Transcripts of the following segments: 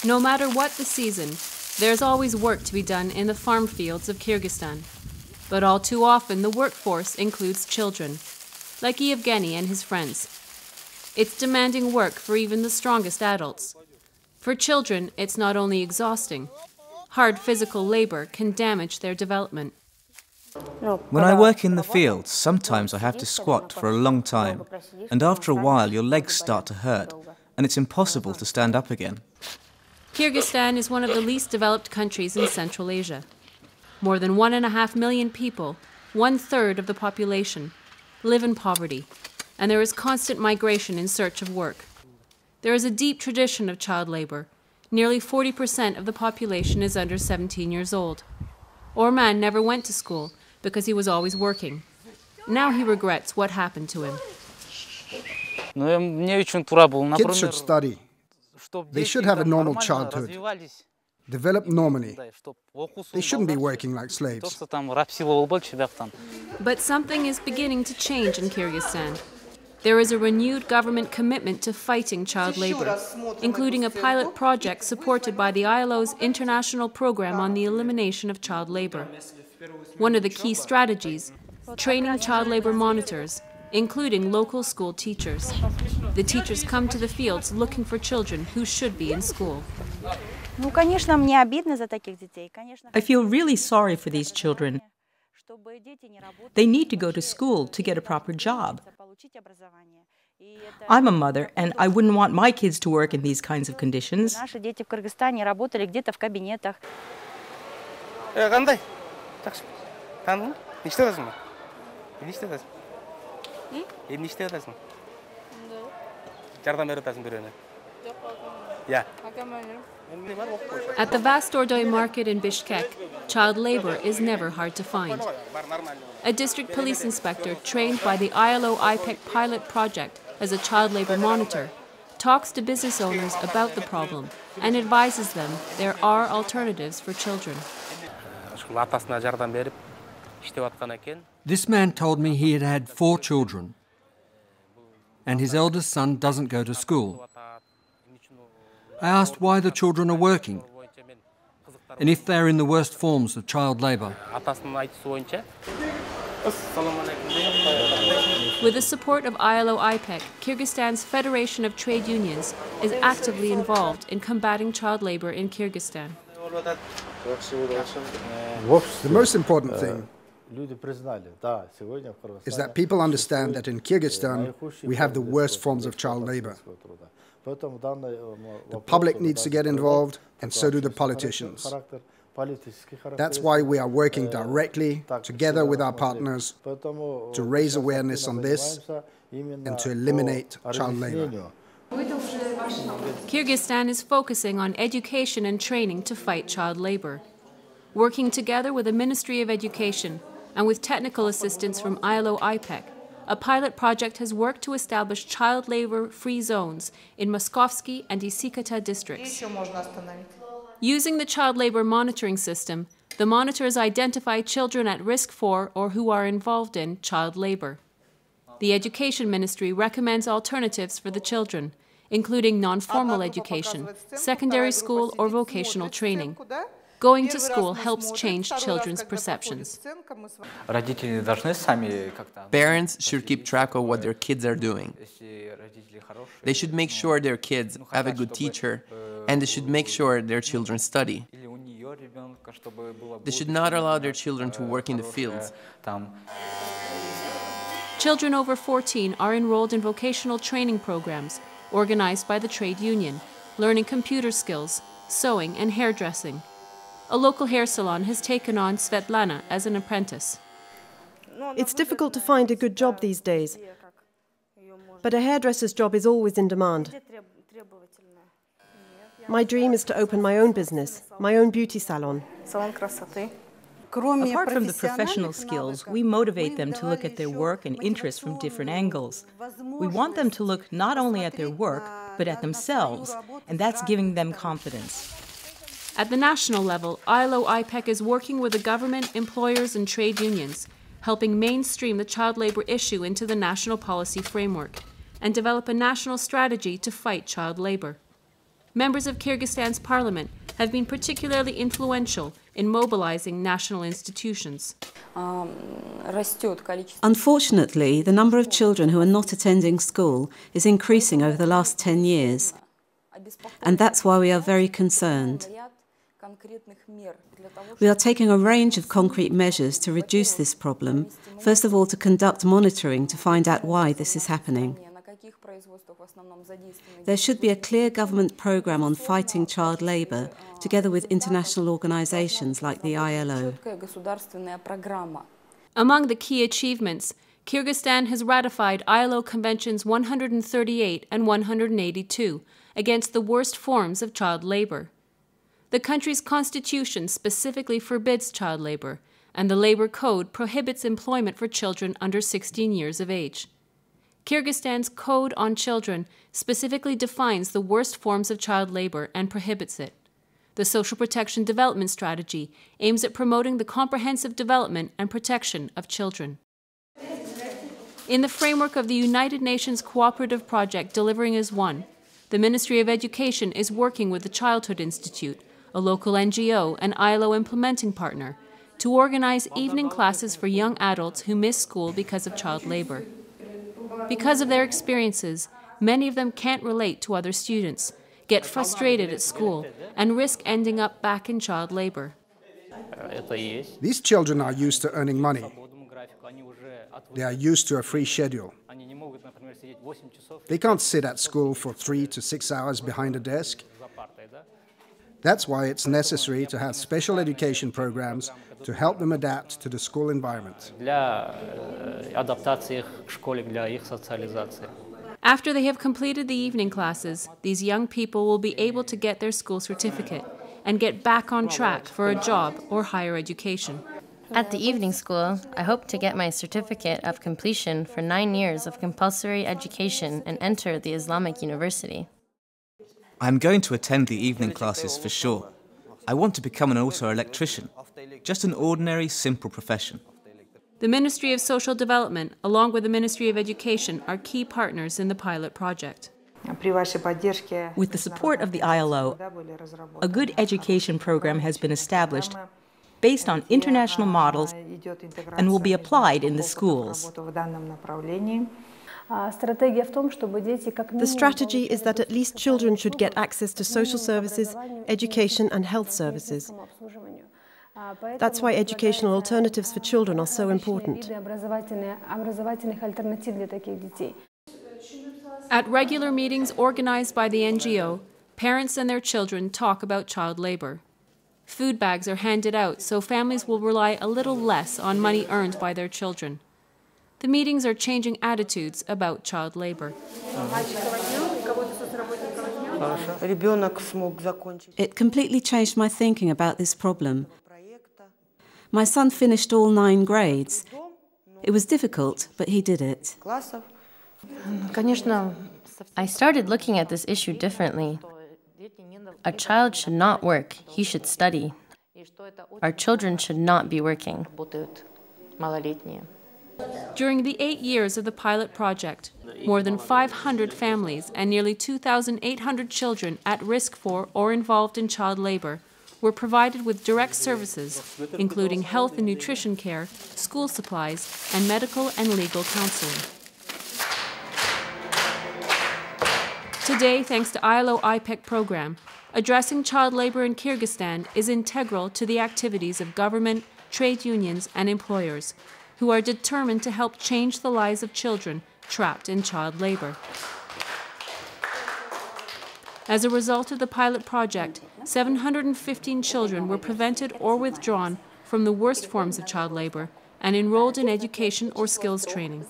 No matter what the season, there's always work to be done in the farm fields of Kyrgyzstan. But all too often the workforce includes children, like Yevgeny and his friends. It's demanding work for even the strongest adults. For children, it's not only exhausting. Hard physical labor can damage their development. When I work in the fields, sometimes I have to squat for a long time, and after a while your legs start to hurt, and it's impossible to stand up again. Kyrgyzstan is one of the least developed countries in Central Asia. More than 1.5 million people, 1/3 of the population, live in poverty, and there is constant migration in search of work. There is a deep tradition of child labor. Nearly 40% of the population is under 17 years old. Orman never went to school because he was always working. Now he regrets what happened to him. Kids should study. They should have a normal childhood, develop normally. They shouldn't be working like slaves. But something is beginning to change in Kyrgyzstan. There is a renewed government commitment to fighting child labor, including a pilot project supported by the ILO's International Program on the Elimination of Child Labor. One of the key strategies, training child labor monitors, including local school teachers. The teachers come to the fields looking for children who should be in school. I feel really sorry for these children. They need to go to school to get a proper job. I'm a mother, and I wouldn't want my kids to work in these kinds of conditions. At the Vastordoy market in Bishkek, child labor is never hard to find. A district police inspector trained by the ILO IPEC pilot project as a child labor monitor talks to business owners about the problem and advises them there are alternatives for children. This man told me he had had 4 children, and his eldest son doesn't go to school. I asked why the children are working, and if they're in the worst forms of child labor. With the support of ILO IPEC, Kyrgyzstan's Federation of Trade Unions is actively involved in combating child labor in Kyrgyzstan. The most important thing is that people understand that in Kyrgyzstan we have the worst forms of child labor. The public needs to get involved, and so do the politicians. That's why we are working directly, together with our partners, to raise awareness on this and to eliminate child labor. Kyrgyzstan is focusing on education and training to fight child labor. Working together with the Ministry of Education and with technical assistance from ILO IPEC, a pilot project has worked to establish child labor-free zones in Moskovsky and Isikata districts. Using the child labor monitoring system, the monitors identify children at risk for or who are involved in child labor. The Education Ministry recommends alternatives for the children, including non-formal education, secondary school or vocational training. Going to school helps change children's perceptions. Parents should keep track of what their kids are doing. They should make sure their kids have a good teacher, and they should make sure their children study. They should not allow their children to work in the fields. Children over 14 are enrolled in vocational training programs organized by the trade union, learning computer skills, sewing and hairdressing. A local hair salon has taken on SVETLANA as an apprentice. It's difficult to find a good job these days, but a hairdresser's job is always in demand. My dream is to open my own business, my own beauty salon. Apart from the professional skills, we motivate them to look at their work and interests from different angles. We want them to look not only at their work, but at themselves, and that's giving them confidence. At the national level, ILO IPEC is working with the government, employers and trade unions, helping mainstream the child labor issue into the national policy framework and develop a national strategy to fight child labor. members of Kyrgyzstan's parliament have been particularly influential in mobilizing national institutions. Unfortunately, the number of children who are not attending school is increasing over the last 10 years, and that's why we are very concerned. We are taking a range of concrete measures to reduce this problem, first of all to conduct monitoring to find out why this is happening. There should be a clear government programme on fighting child labour, together with international organisations like the ILO. Among the key achievements, Kyrgyzstan has ratified ILO Conventions 138 and 182 against the worst forms of child labour. The country's constitution specifically forbids child labour, and the Labour Code prohibits employment for children under 16 years of age. Kyrgyzstan's Code on Children specifically defines the worst forms of child labour and prohibits it. The Social Protection Development Strategy aims at promoting the comprehensive development and protection of children. In the framework of the United Nations cooperative project Delivering as One, the Ministry of Education is working with the Childhood Institute, a local NGO and ILO implementing partner, to organize evening classes for young adults who miss school because of child labour. Because of their experiences, many of them can't relate to other students, get frustrated at school, and risk ending up back in child labour. These children are used to earning money. They are used to a free schedule. They can't sit at school for 3 to 6 hours behind a desk. That's why it's necessary to have special education programs to help them adapt to the school environment. After they have completed the evening classes, these young people will be able to get their school certificate and get back on track for a job or higher education. At the evening school, I hope to get my certificate of completion for 9 years of compulsory education and enter the Islamic University. I'm going to attend the evening classes for sure. I want to become an auto electrician, just an ordinary, simple profession. The Ministry of Social Development, along with the Ministry of Education, are key partners in the pilot project. With the support of the ILO, a good education program has been established based on international models and will be applied in the schools. The strategy is that at least children should get access to social services, education and health services. That's why educational alternatives for children are so important. At regular meetings organized by the NGO, parents and their children talk about child labour. Food bags are handed out so families will rely a little less on money earned by their children. The meetings are changing attitudes about child labour. It completely changed my thinking about this problem. My son finished all 9 grades. It was difficult, but he did it. I started looking at this issue differently. A child should not work, he should study. Our children should not be working. During the 8 years of the pilot project, more than 500 families and nearly 2,800 children at risk for or involved in child labour were provided with direct services, including health and nutrition care, school supplies, and medical and legal counselling. Today, thanks to ILO IPEC program, addressing child labour in Kyrgyzstan is integral to the activities of government, trade unions, and employers, who are determined to help change the lives of children trapped in child labour. As a result of the pilot project, 715 children were prevented or withdrawn from the worst forms of child labour and enrolled in education or skills training.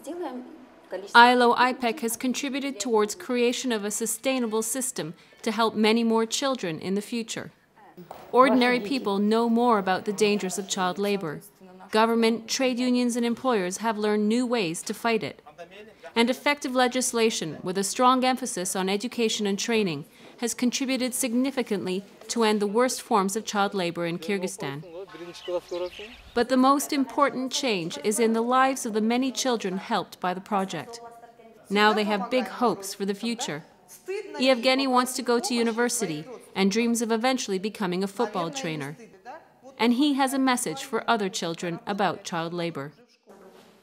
ILO IPEC has contributed towards creation of a sustainable system to help many more children in the future. Ordinary people know more about the dangers of child labour. Government, trade unions and employers have learned new ways to fight it. And effective legislation, with a strong emphasis on education and training, has contributed significantly to end the worst forms of child labour in Kyrgyzstan. But the most important change is in the lives of the many children helped by the project. Now they have big hopes for the future. Yevgeny wants to go to university and dreams of eventually becoming a football trainer. And he has a message for other children about child labor.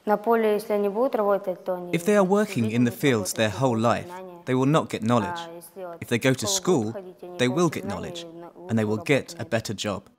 If they are working in the fields their whole life, they will not get knowledge. If they go to school, they will get knowledge, and they will get a better job.